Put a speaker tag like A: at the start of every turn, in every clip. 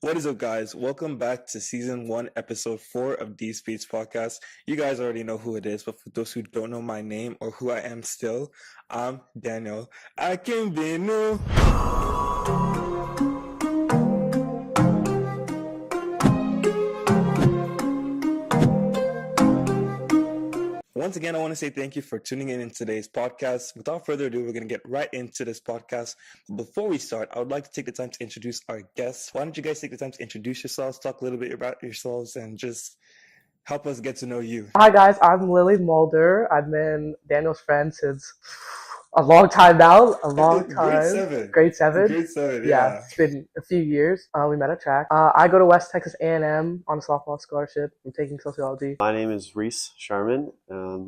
A: What is up, guys? Welcome back to Season 1, Episode 4 of D Speech Podcast. You guys already know who it is, but for those who don't know my name or who I am still, I'm Daniel. I can be new. Once again, I want to say thank you for tuning in today's podcast. Without further ado, we're going to get right into this podcast. But before we start, I would like to take the time to introduce our guests. Why don't you guys take the time to introduce yourselves, talk a little bit about yourselves, and just help us get to know you.
B: Hi guys, I'm Lily Mulder. I've been Daniel's friend since a long time now. Grade 7. Yeah, it's been a few years. We met at track. I go to West Texas A&M on a softball scholarship. I'm taking sociology.
C: My name is Reese Sharman.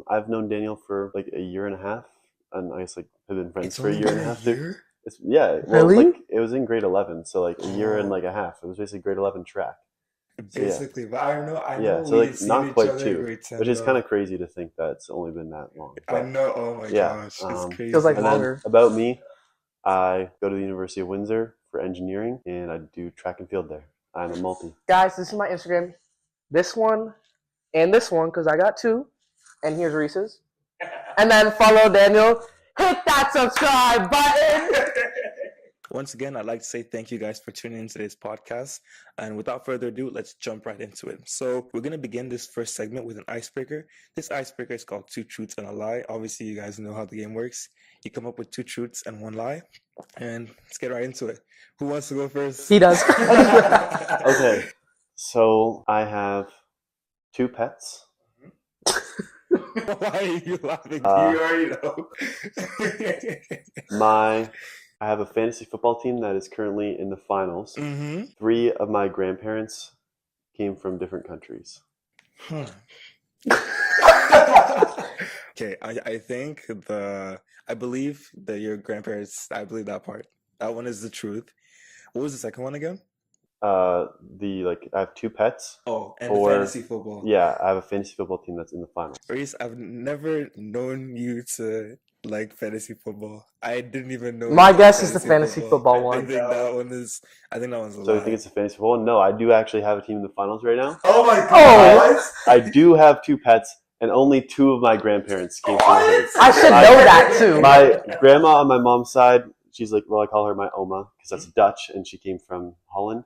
C: I've known Daniel for like a year and a half, and I guess like have been friends for a year and a half.
B: Really?
C: It was in grade 11, so like a year and like a half. It was basically grade 11 track.
A: Basically, but I know.
C: So like not quite 2, which is kind of crazy to think that it's only been that long.
A: But, I know. Oh my gosh, it's crazy.
B: Feels like longer.
C: About me, I go to the University of Windsor for engineering, and I do track and field there. I'm a multi.
B: Guys, this is my Instagram. This one and this one, because I got 2. And here's Reese's. And then follow Daniel. Hit that subscribe button.
A: Once again, I'd like to say thank you guys for tuning into today's podcast. And without further ado, let's jump right into it. So we're going to begin this first segment with an icebreaker. This icebreaker is called 2 Truths and a Lie. Obviously, you guys know how the game works. You come up with 2 truths and 1 lie. And let's get right into it. Who wants to go first?
B: He does.
C: Okay, so I have 2 pets.
A: Why are you laughing? You already know.
C: I have a fantasy football team that is currently in the finals.
A: Mm-hmm.
C: 3 of my grandparents came from different countries.
A: Okay, I believe that your grandparents, I believe that part. That one is the truth. What was the second one again?
C: I have 2 pets.
A: Oh, and the fantasy football.
C: Yeah, I have a fantasy football team that's in the finals.
A: Reese, I've never known you to like fantasy football. I didn't even know.
B: My guess is the fantasy football one.
A: I think that one's a lie.
C: So you think it's a fantasy football? No, I do actually have a team in the finals right now.
A: Oh my god!
C: I do have 2 pets, and only 2 of my grandparents came from the
B: I should know that too.
C: My grandma on my mom's side, she's like, well, I call her my oma because that's Dutch, and she came from Holland.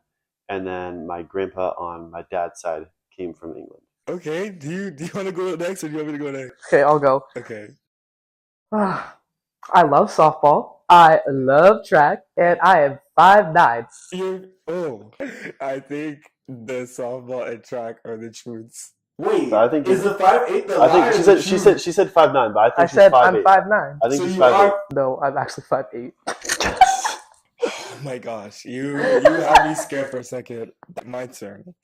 C: And then my grandpa on my dad's side came from England.
A: Okay, do you want to go next, or do you want me to go next?
B: Okay, I'll go.
A: Okay.
B: I love softball. I love track, and I am 5'9".
A: I think the softball and track are the truths.
C: Wait, I think
A: is the 5'8" the lie?
C: I think she said 5'9", but I think
B: I
C: she's
B: said
C: 5'8".
B: I'm 5'9".
C: I think she's 5'8".
B: No, I'm actually 5'8".
A: Oh my gosh, you had me scared for a second. My turn.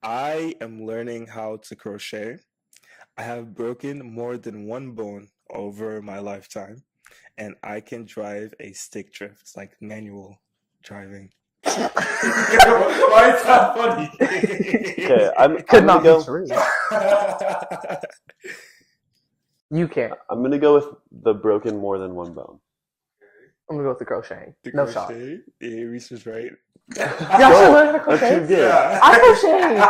A: I am learning how to crochet. I have broken more than 1 bone over my lifetime, and I can drive a stick drift, like manual driving. Why is that funny?
C: Okay, I'm
B: not
C: gonna go.
B: True. You can't.
C: I'm gonna go with the broken more than 1 bone.
B: I'm gonna go with the crocheting. No shot.
A: Yeah, Reese was right.
B: You actually learned how to crochet?
C: Yeah.
B: I crochet.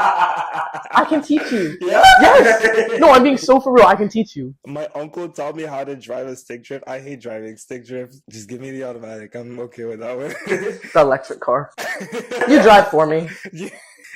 B: I can teach you.
A: Yeah?
B: Yes. No, I'm being so for real. I can teach you.
A: My uncle taught me how to drive a stick drift. I hate driving stick drift. Just give me the automatic. I'm okay with that one.
B: The electric car. You drive for me.
A: Yeah.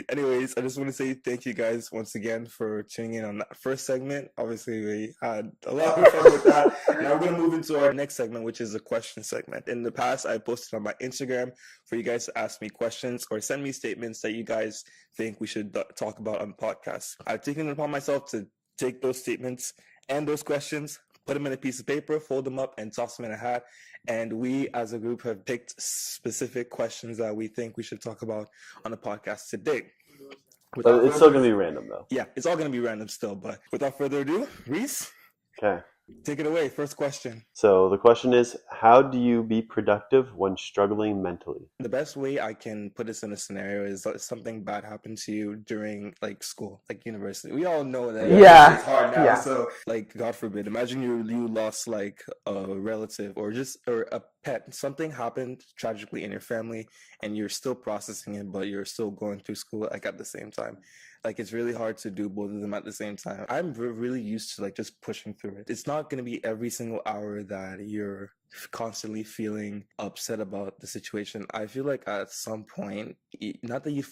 A: Anyways, I just want to say thank you guys once again for tuning in on that first segment. Obviously, we had a lot of fun with that. Now we're going to move into our next segment, which is a question segment. In the past, I posted on my Instagram for you guys to ask me questions or send me statements that you guys think we should talk about on the podcast. I've taken it upon myself to take those statements and those questions, put them in a piece of paper, fold them up, and toss them in a hat. And we, as a group, have picked specific questions that we think we should talk about on the podcast today.
C: But it's still going to be random, though.
A: Yeah, it's all going to be random still. But without further ado, Reese,
C: Okay.
A: take it away. First question.
C: So the question is, how do you be productive when struggling mentally?
A: The best way I can put this in a scenario is that something bad happened to you during like school, like university. We all know that it's hard now.
B: Yeah.
A: So like, God forbid, imagine you lost like a relative or a pet, something happened tragically in your family and you're still processing it, but you're still going through school like at the same time. Like it's really hard to do both of them at the same time. I'm really used to like just pushing through it. It's not going to be every single hour that you're constantly feeling upset about the situation. I feel like at some point, not that you've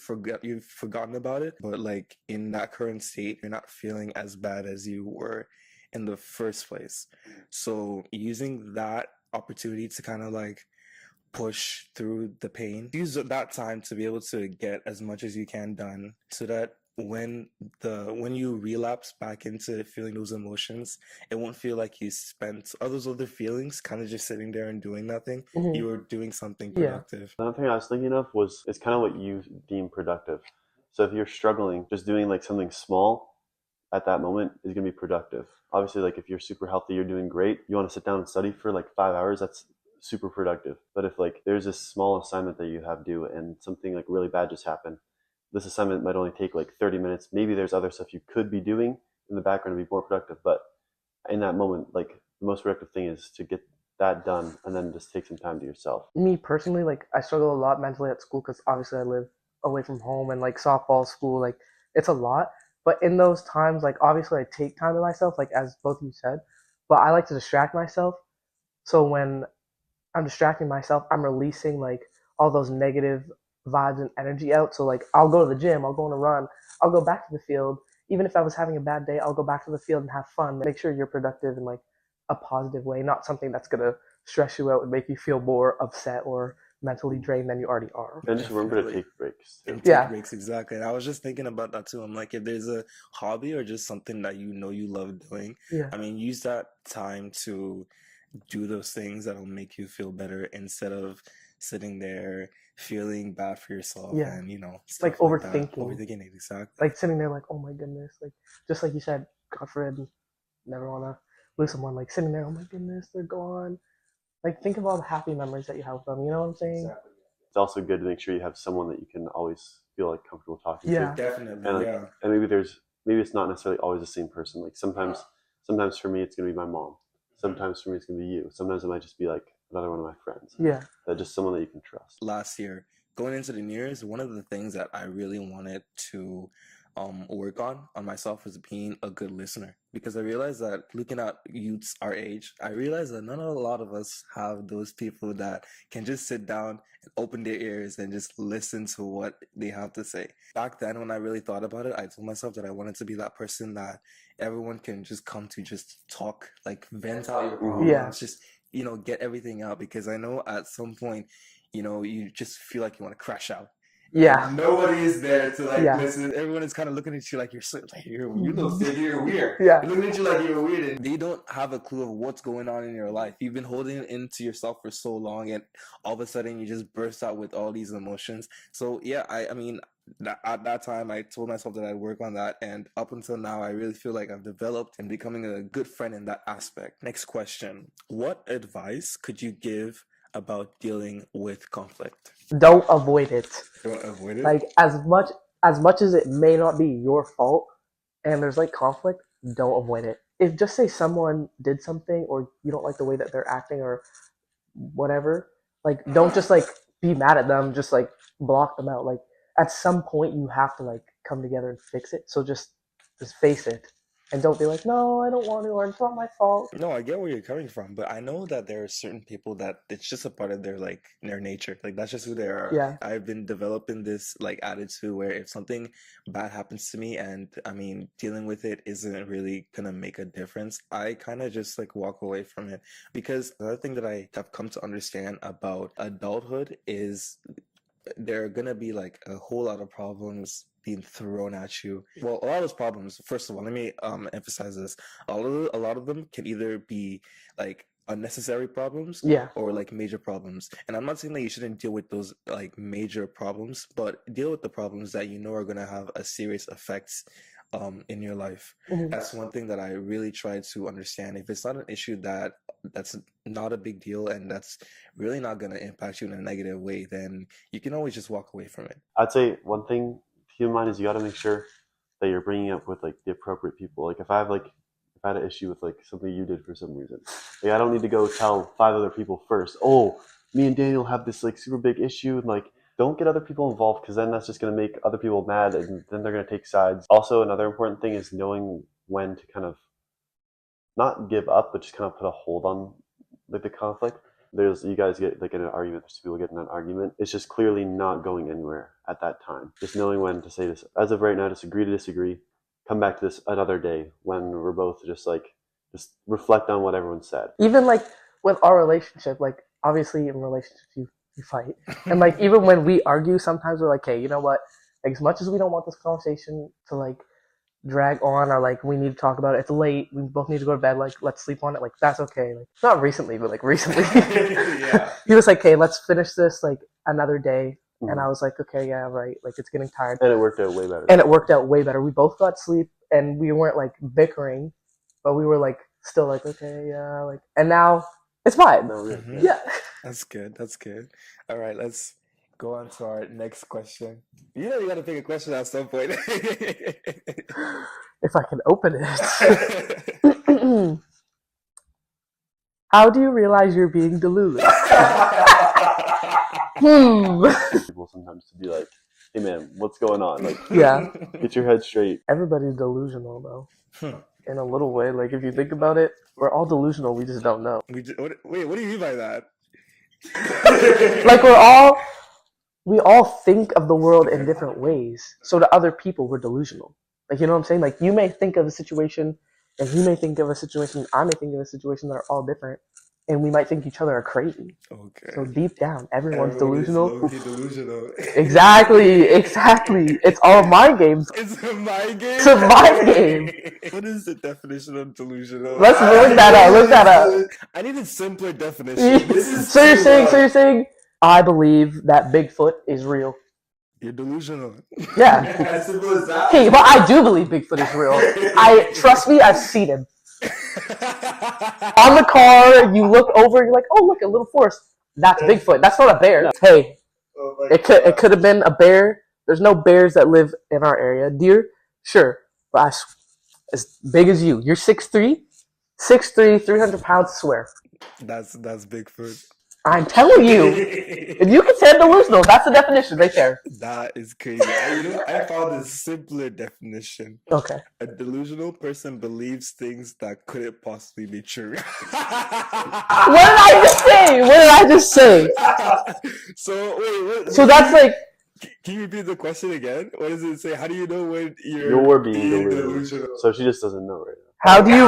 A: forgotten about it, but like in that current state, you're not feeling as bad as you were in the first place. So using that opportunity to kind of like push through the pain, use that time to be able to get as much as you can done, so that when you relapse back into feeling those emotions, it won't feel like you spent all those other feelings kind of just sitting there and doing nothing. You were doing something productive.
C: Another thing I was thinking of was, it's kind of what you deem productive. So if you're struggling, just doing like something small at that moment is going to be productive. Obviously, like if you're super healthy, you're doing great, you want to sit down and study for like 5 hours, that's super productive. But if like there's this small assignment that you have due and something like really bad just happened, this assignment might only take like 30 minutes. Maybe there's other stuff you could be doing in the background to be more productive. But in that moment, like the most productive thing is to get that done and then just take some time to yourself.
B: Me personally, like I struggle a lot mentally at school because obviously I live away from home, and like softball, school, like it's a lot. But in those times, like obviously I take time to myself, like as both of you said, but I like to distract myself. So when I'm distracting myself, I'm releasing like all those negative vibes and energy out. So like I'll go to the gym, I'll go on a run, I'll go back to the field. Even if I was having a bad day, I'll go back to the field and have fun. Make sure you're productive in like a positive way, not something that's gonna stress you out and make you feel more upset or mentally drained than you already are.
C: And just remember to take breaks.
A: And take breaks, exactly. And I was just thinking about that too. I'm like, if there's a hobby or just something that you know you love doing, I mean, use that time to do those things that'll make you feel better instead of sitting there feeling bad for yourself and, you know,
B: like overthinking.
A: Overthinking it, exactly.
B: Like sitting there like, oh my goodness, like just like you said, God forbid, never want to lose someone, like sitting there, oh my goodness, they're gone. Like think of all the happy memories that you have with them, you know what I'm saying?
C: Exactly. It's also good to make sure you have someone that you can always feel like comfortable talking to.
A: Definitely.
C: And, like, and maybe it's not necessarily always the same person. Like sometimes for me it's gonna be my mom. Sometimes for me it's gonna be you. Sometimes it might just be like another one of my friends. That just someone that you can trust.
A: Last year, going into the New Year's, one of the things that I really wanted to work on myself was being a good listener, because I realized that looking at youths our age, I realized that not a lot of us have those people that can just sit down and open their ears and just listen to what they have to say. Back then, when I really thought about it, I told myself that I wanted to be that person that everyone can just come to, just talk, like vent out your problems, just, you know, get everything out, because I know at some point, you know, you just feel like you want to crash out. And nobody is there to like listen. Everyone is kind of looking at you like you're weird. They're looking at you like you're weird, and they don't have a clue of what's going on in your life. You've been holding it into yourself for so long, and all of a sudden you just burst out with all these emotions. So yeah, I mean, at that time I told myself that I'd work on that, and up until now I really feel like I've developed and becoming a good friend in that aspect. Next question: what advice could you give about dealing with conflict?
B: Don't avoid it.
A: Don't avoid it.
B: Like as much as it may not be your fault, and there's like conflict, don't avoid it. If just say someone did something or you don't like the way that they're acting or whatever, like don't just like be mad at them, just like block them out. Like at some point you have to like come together and fix it. So just face it. And don't be like, no, I don't want to, or it's not my fault.
A: No, I get where you're coming from, but I know that there are certain people that it's just a part of their like their nature. Like that's just who they are. I've been developing this like attitude where if something bad happens to me and I mean dealing with it isn't really gonna make a difference, I kind of just like walk away from it. Because another thing that I have come to understand about adulthood is there are gonna be like a whole lot of problems being thrown at you. Well, a lot of those problems, first of all, let me emphasize this. A lot of them can either be like unnecessary problems or like major problems. And I'm not saying that you shouldn't deal with those like major problems, but deal with the problems that you know are gonna have a serious effects in your life. That's one thing that I really try to understand. If it's not an issue that's not a big deal and that's really not going to impact you in a negative way, then you can always just walk away from it.
C: I'd say one thing to keep in mind is you got to make sure that you're bringing up with like the appropriate people. Like if if I had an issue with like something you did for some reason, like I don't need to go tell 5 other people first. Oh, me and Daniel have this like super big issue, and like don't get other people involved because then that's just going to make other people mad, and then they're going to take sides. Also, another important thing is knowing when to kind of not give up, but just kind of put a hold on like the conflict. You guys get like in an argument, there's 2 people getting in an argument. It's just clearly not going anywhere at that time. Just knowing when to say this. As of right now, just agree to disagree. Come back to this another day when we're both just reflect on what everyone said.
B: Even like with our relationship, like obviously in relationships you fight. And like even when we argue, sometimes we're like, hey, you know what? Like, as much as we don't want this conversation to like drag on, or like we need to talk about it, it's late, we both need to go to bed, like let's sleep on it, like that's okay. Like not recently, but like recently. Yeah. He was like, hey, let's finish this like another day. Mm-hmm. And I was like, okay, yeah, right, like it's getting tired.
C: And it worked out way better. We both got sleep, and we weren't like bickering, but we were like still like, okay, yeah, like, and now it's fine. Mm-hmm. Yeah.
A: That's good. All right, let's go on to our next question. You know you gotta pick a question at some point.
B: If I can open it. How do you realize you're being delulu?
C: People sometimes to be like, hey man, what's going on? Like,
B: yeah,
C: get your head straight.
B: Everybody's delusional though. In a little way, like if you think about it, we're all delusional, we just don't know.
A: Wait, what do you mean by that?
B: Like we all think of the world in different ways. So to other people, we're delusional. Like, you know what I'm saying? Like, you may think of a situation, and he may think of a situation, I may think of a situation that are all different, and we might think each other are crazy. Okay. So deep down, everyone's delusional.
A: Delusional.
B: Exactly. It's all mind games.
A: It's a mind game?
B: It's a mind game.
A: What is the definition of delusional?
B: Let's look that up.
A: I need a simpler definition.
B: So you're saying, I believe that Bigfoot is real.
A: You're delusional.
B: Yeah.
A: As simple as that.
B: Hey, but I do believe Bigfoot is real. Trust me, I've seen him. On the car, you look over, you're like, oh, look, a little forest. That's Bigfoot. That's not a bear. Hey, it could have been a bear. There's no bears that live in our area. Deer, sure, but as big as you. You're 6'3", 300 pounds, I swear.
A: That's Bigfoot.
B: I'm telling you. If you can say delusional, that's the definition right there.
A: That is crazy. I found a simpler definition.
B: Okay.
A: A delusional person believes things that couldn't possibly be true.
B: What did I just say?
A: So, wait.
B: So that's like...
A: Can you repeat the question again? What does it say? How do you know when you're being delusional?
C: So she just doesn't know right now.
B: How do you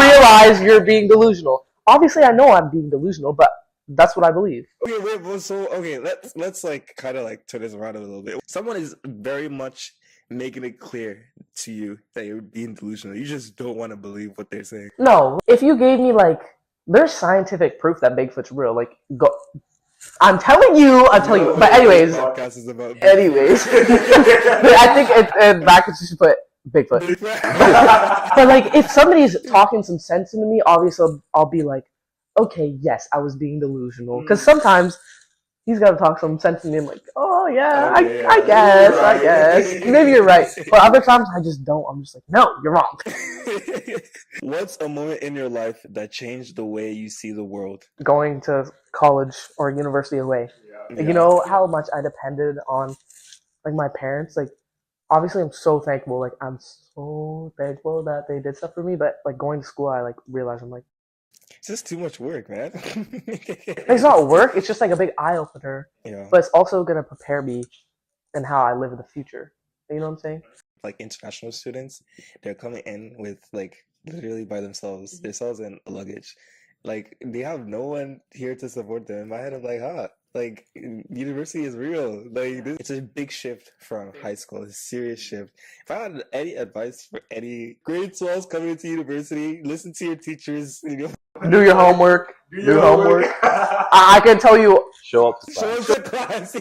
B: realize you're being delusional? Obviously, I know I'm being delusional, but that's what I believe.
A: Okay, let's like kind of like turn this around a little bit. Someone is very much making it clear to you that you're being delusional. You just don't want to believe what they're saying.
B: No, if you gave me like, there's scientific proof that Bigfoot's real. Like, go. I'm telling you. But anyways,
A: podcast is about
B: anyways, I think back you should put Bigfoot. But like, if somebody's talking some sense into me, obviously I'll be like, okay, yes, I was being delusional. Because sometimes he's got to talk some sense into me. I'm like, oh yeah, I guess. Maybe you're right. But other times I just don't. I'm just like, no, you're wrong.
A: What's a moment in your life that changed the way you see the world?
B: Going to college or university away. Yeah. You know how much I depended on like my parents? Like, obviously I'm so thankful. Like, I'm so thankful that they did stuff for me. But like going to school, I like realized I'm like,
A: it's just too much work, man.
B: It's not work. It's just like a big eye opener.
A: Yeah.
B: But it's also gonna prepare me in how I live in the future. You know what I'm saying?
A: Like international students, they're coming in with like literally by themselves and luggage. Like they have no one here to support them. In my head, I'm like, like university is real. Like it's a big shift from high school. It's a serious shift. If I had any advice for any grade 12s coming into university, listen to your teachers.
B: Do your homework. Do homework. I can tell you.
C: Show up to
A: class.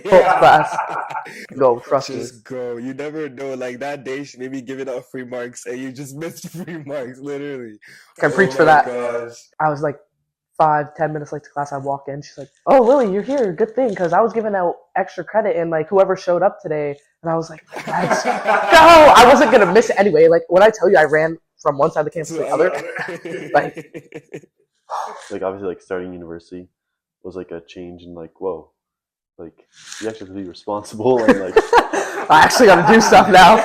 B: Go, trust me.
A: Just go. You never know. Like that day, she maybe giving out free marks, and you just missed free marks. Literally.
B: Can preach for that. Gosh. I was like 5-10 minutes late to class. I walk in. She's like, "Oh, Lily, you're here. Good thing, because I was giving out extra credit, and like whoever showed up today." And I was like, "Let's go!" I wasn't gonna miss it anyway. Like when I tell you, I ran from one side of the campus to the other.
C: Like obviously, like starting university was like a change in like, whoa, like you actually have to be responsible and like
B: I actually got to do stuff now.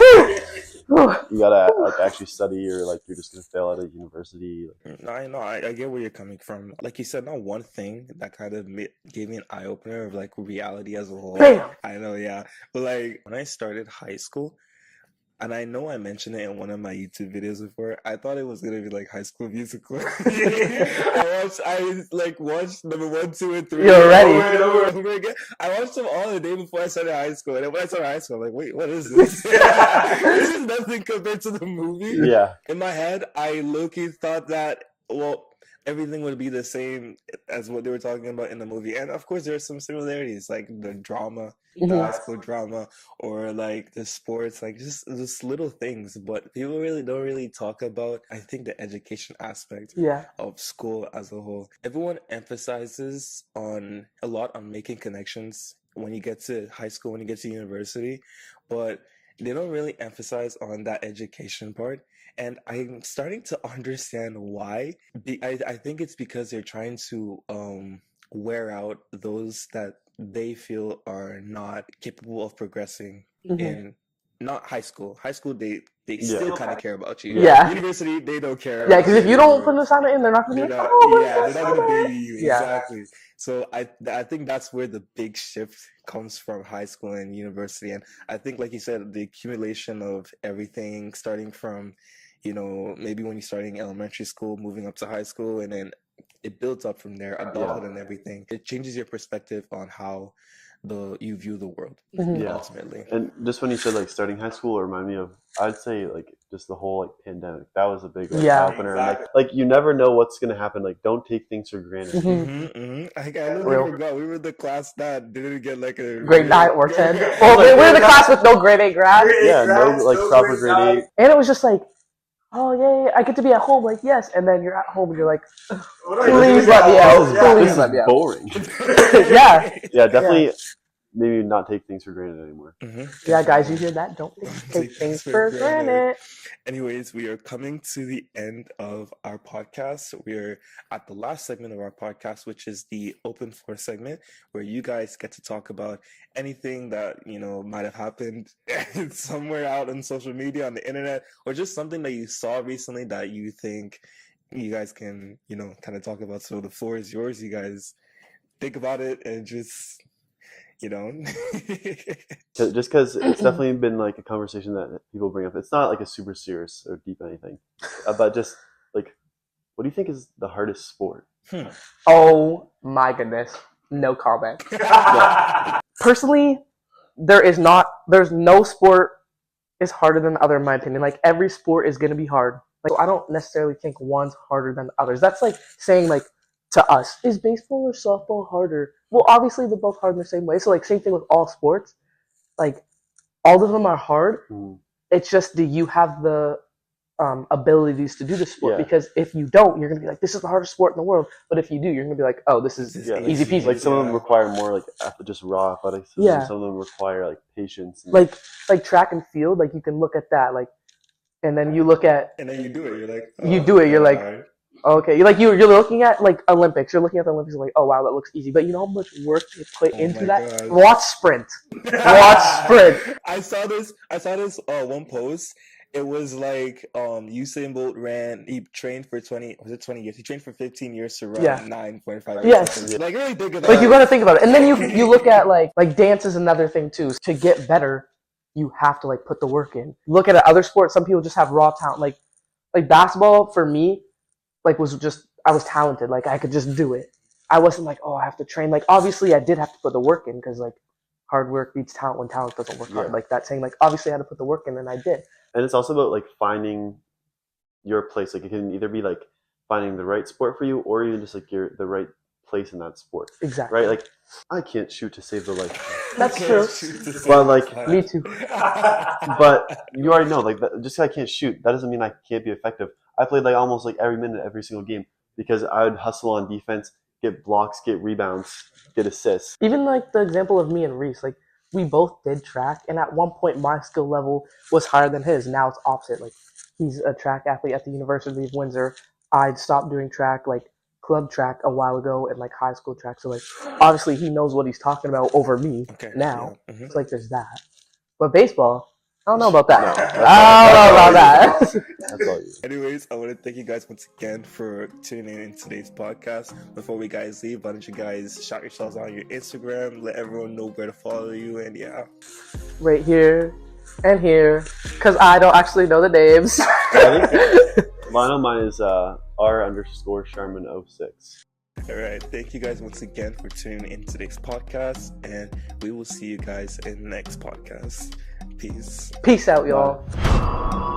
C: You gotta like actually study, or like you're just gonna fail out of university.
A: No, I know. I get where you're coming from. Like you said, not one thing that kind of gave me an eye opener of like reality as a whole.
B: Damn.
A: I know, yeah. But like when I started high school, and I know I mentioned it in one of my YouTube videos before, I thought it was gonna be like High School Musical. I watched number 1, 2, and 3.
B: You're ready.
A: Over and over again. I watched them all the day before I started high school, and then when I started high school, I'm like, wait, what is this? This is nothing compared to the movie.
C: Yeah.
A: In my head, I low-key thought that, well, everything would be the same as what they were talking about in the movie. And of course, there are some similarities, like the drama, the high school drama, or like the sports, like just little things. But people really don't really talk about, I think, the education aspect of school as a whole. Everyone emphasizes a lot on making connections when you get to high school, when you get to university, but they don't really emphasize on that education part. And I'm starting to understand why. I think it's because they're trying to wear out those that they feel are not capable of progressing in not high school. High school, they still kind of care about you.
B: Yeah.
A: University, they don't care.
B: Yeah, because if you don't put an assignment in, they're not going to be like,
A: they're not going to baby you.
B: Yeah.
A: Exactly. So I think that's where the big shift comes from high school and university. And I think, like you said, the accumulation of everything starting from, maybe when you're starting elementary school, moving up to high school, and then it builds up from there, adulthood and everything. It changes your perspective on how you view the world, ultimately.
C: And just when you said like starting high school, it reminded me of, I'd say like just the whole like pandemic. That was a big opener. Exactly. Like you never know what's gonna happen. Like don't take things for granted.
A: I literally forgot we were the class that didn't get like a
B: grade 9 or 10. Well, we're the class with no grade 8 grad.
C: Yeah, no like proper grade 8.
B: And it was just like, oh yeah, I get to be at home. Like yes, and then you're at home and you're like, please let me out. Please let me out.
C: Boring.
B: Yeah,
C: definitely. Yeah. Maybe not take things for granted anymore.
B: Yeah, guys, you hear that? Don't take things for granted.
A: Anyways, we are coming to the end of our podcast. We're at the last segment of our podcast, which is the open floor segment, where you guys get to talk about anything that, might have happened somewhere out on social media, on the internet, or just something that you saw recently that you think you guys can, kind of talk about. So the floor is yours. You guys think about it and just...
C: just because it's definitely been like a conversation that people bring up. It's not like a super serious or deep anything, but just like, what do you think is the hardest sport?
B: Oh my goodness, no comment. Personally, there's no sport is harder than the other in my opinion. Like every sport is gonna be hard. Like I don't necessarily think one's harder than the others. That's like saying like, to us, is baseball or softball harder? Well, obviously they're both hard in the same way. So like same thing with all sports. Like all of them are hard. It's just do you have the abilities to do the sport? Because if you don't, you're gonna be like, this is the hardest sport in the world. But if you do, you're gonna be like, oh, this is easy peasy.
C: Like some of them require more like just raw athleticism. Some of them require like patience.
B: Like track and field. Like you can look at that. Like, and then you look at
A: and then you do it. You're like,
B: you do it. You're like. Right. Okay, you're looking at like Olympics. You're looking at the Olympics and like, oh wow, that looks easy. But you know how much work they put into that? God. Watch sprint. I
A: saw this one post. It was like Usain Bolt he trained for 20 years. He trained for 15 years to run 9.5
B: Yes.
A: Like really think about
B: it. Like you gotta think about it. And then you look at like dance is another thing too. To get better, you have to like put the work in. Look at other sports, some people just have raw talent. Like basketball for me, like I was talented. Like I could just do it. I wasn't like, oh, I have to train. Like obviously I did have to put the work in because like hard work beats talent when talent doesn't work hard. Like that saying, like obviously I had to put the work in and I did.
C: And it's also about like finding your place. Like it can either be like finding the right sport for you or even just like the right place in that sport.
B: Exactly.
C: Right? Like I can't shoot to save the life.
B: That's true.
C: But like
B: me too.
C: But you already know, like just because I can't shoot, that doesn't mean I can't be effective. I played like almost like every minute, every single game because I would hustle on defense, get blocks, get rebounds, get assists.
B: Even like the example of me and Reese, like we both did track, and at one point my skill level was higher than his. Now it's opposite. Like He's a track athlete at the University of Windsor. I'd stopped doing track, like club track, a while ago, and like high school track. So like, obviously, he knows what he's talking about over me now. Yeah. Mm-hmm. It's like there's that. But baseball, I don't know about that. No, I don't know about that.
C: That's all you.
A: Anyways, I want to thank you guys once again for tuning in today's podcast. Before we guys leave, why don't you guys shout yourselves out on your Instagram, let everyone know where to follow you, and yeah.
B: Right here and here, because I don't actually know the names.
C: Mine is R_Sharman06.
A: All right. Thank you guys once again for tuning in today's podcast, and we will see you guys in the next podcast. Peace.
B: Peace out, y'all. Bye.